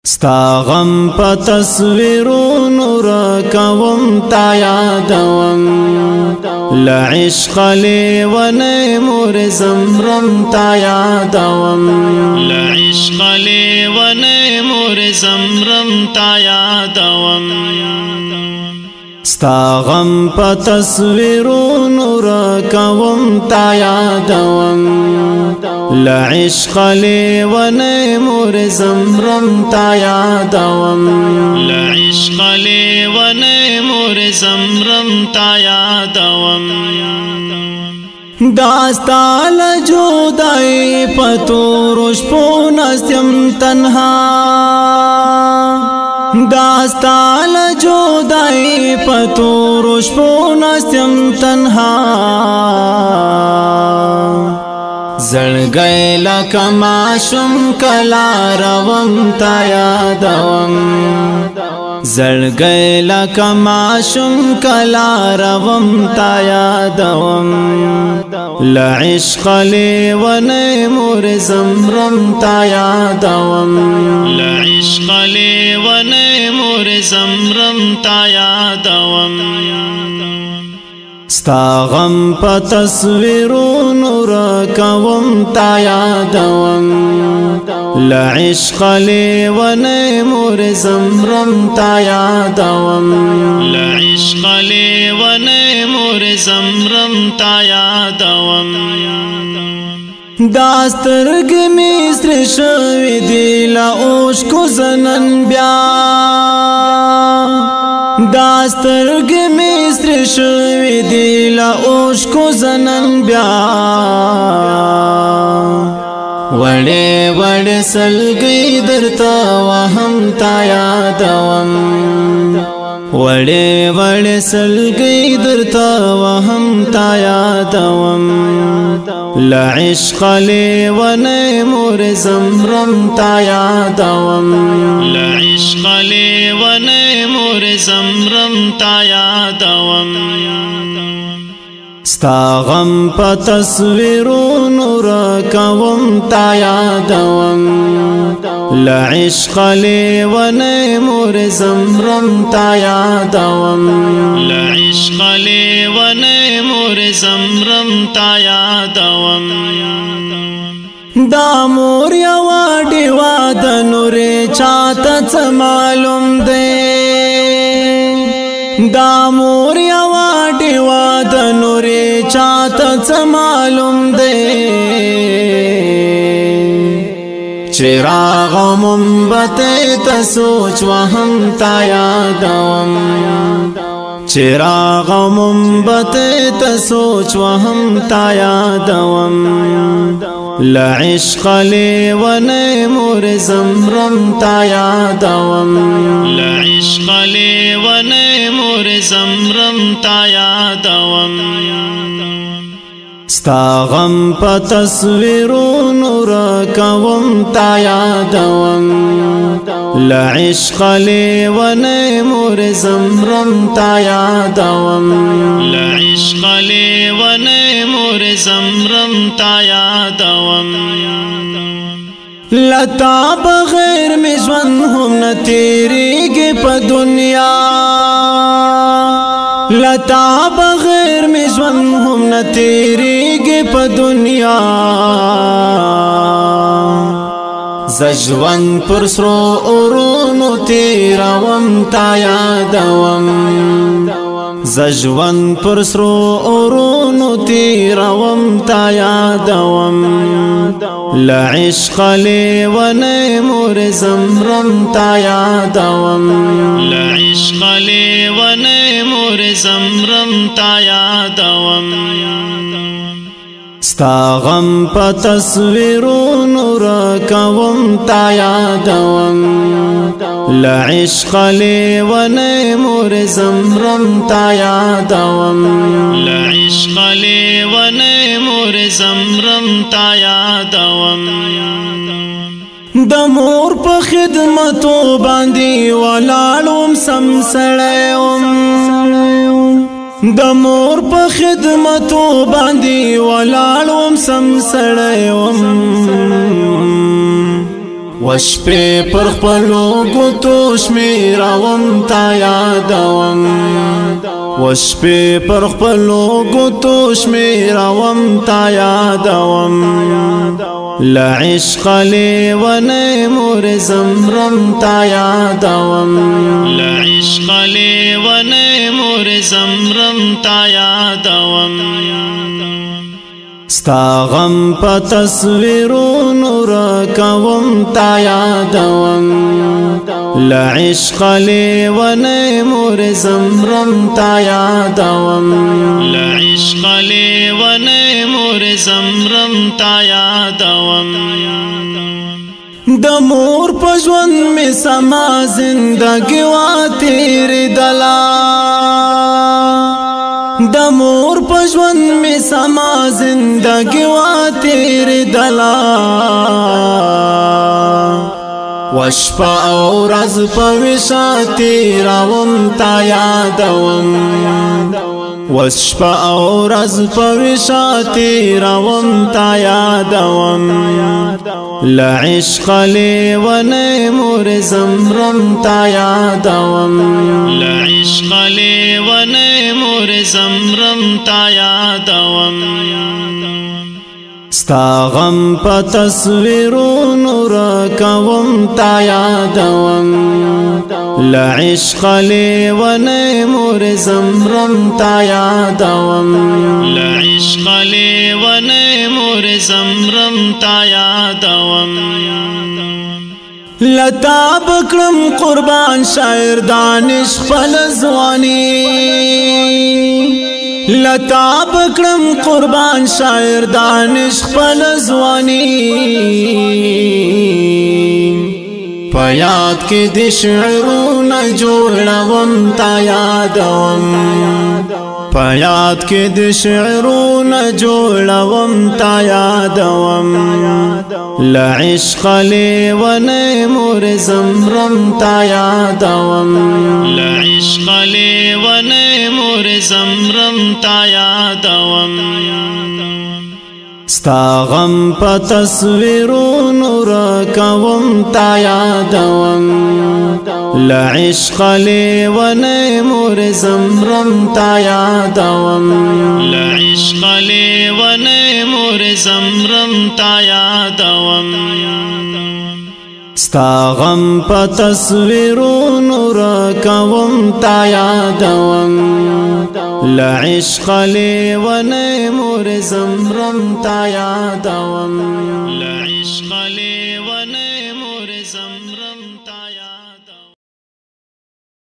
ستا غم په تصویرونو راکوم تا یادوم لعشق لیونی مور زمرم تا یادوم لعشق لیونی مور زمرم تا یادوم ستا غم په تصویرونو راکوم تا یادوم لعشق لیونی مور زمرم تا یادوم لعشق لیونی مور زمرم تا یادوم داستا لجودای پتورش پونستیم تنها داستا لجودای پتورش پونستیم تنها زړګی لکه ماشوم کلا روم تا یادوم زړګی لکه ماشوم کلا روم تا یادوم لعشق لیونی مور زمرم تا یادوم لعشق لیونی مور زمرم تا یادوم ستا غم په تصویرونو راکوم تا یادوم لعشق لیونی مور زمرم تا یادوم لعشق لیونی مور زمرم تا یادوم دا سترګې مې سرې شوې دي له اوښکو زنن بیا دا سترګې مې سرې شوې دي له اوښکو زنن بیا وړې وړې سلګۍ درته وهم تا یادوم وړې وړې سلګۍ درته وهم تا یادوم لعشق لیونی مور زمرم تا یادوم لعشق لیونی مور زمرم تا یادوم ستا غم په تصویرونو راکوم تا یادوم لعشق لیونی مور زمرم تا یادوم لعشق لیونی مور زمرم تا یادوم دا مور یوا ډیوا د نورې چاته څه معلوم دی دا مور یوا ډیوا د نورې چاته څه معلوم دی چراغ مومبتی ته سوچ وهم تا یادوم چراغ مومبتی ته سوچ وهم تا یادوم لعشق لیونی مور زمرم تا یادوم لعشق لیونی مور زمرم تا یادوم ستا غم په تصویرونو راکوم تا یادوم لعشق لیونی مور زمرم تا یادوم لعشق لیونی مور زمرم تا یادوم لتا بغیر می ژوند هم نه تیریږي په دنیا لتا بغیر می ژوند هم نه تیریږي په دنیا ز ژوند پر سرو اورونو تیروم تا یادوم ز ژوند پر سرو اورونو تیروم تا یادوم لعشق لیونی مور زمرم تا یادوم لعشق لیونی مور زمرم تا یادوم ستا غم په تصویرونو راکوم تا یادوم لعشق لیونی مور زمرم تا یادوم لعشق لیونی مور زمرم تا یادوم د مور په خدمتو باندې ولاړم سم سړیوم د مور په خدمتو باندې ولاړم سم سړیوم وشپې پر خپلو ګوتو شمیروم تا یادوم وشپې پر خپلو ګوتو شمیروم تا یادوم لا عشق لیونی مور زمرم تا یادوم لا عشق لیونی مور زمرم تا یادوم ستا غم په تصویرونو راکوم تا یادوم لا عشق لیونی مور زمرم تا یادوم لا عشق لیونی مور زمرم تا یادوم د مور په ژوند می سما زندګي وا تیر دلا د مور په ژوند می سما زندګي وا تیر دلا وشپا او ورځ په وشا تیروم تا یادوم وشپا او ورځ په وشا تیروم تا یادوم لا عشق لیونی مور زمرم تا یادوم لا عشق لیونی مور زمرم تا یادوم ستا غم په تصویرونو راکوم تا یادوم لا عشق لیونی مور زمرم تا یادوم لا عشق لیونی مور زمرم تا یادوم لتا بکرم قربان شاعر دانش خپل ځواني لتا بکرم قربان شاعر دانش خپل ځواني په یاد کې د شعرونه جوړوم تا یادوم په یاد کې د شعرونه جوړوم تا یادوم لا عشق لیونی مور زمرم تا یادوم لا عشق لیونی مور زمرم تا یادوم ستا غم په تصویرونو راکوم تا یادوم لا عشق لیونی مور زمرم تا یادوم لا عشق لیونی مور زمرم تا یادوم ستا غم په تصویرونو راکوم تا یادوم لا عشق لیونی مور زمرم تا یادوم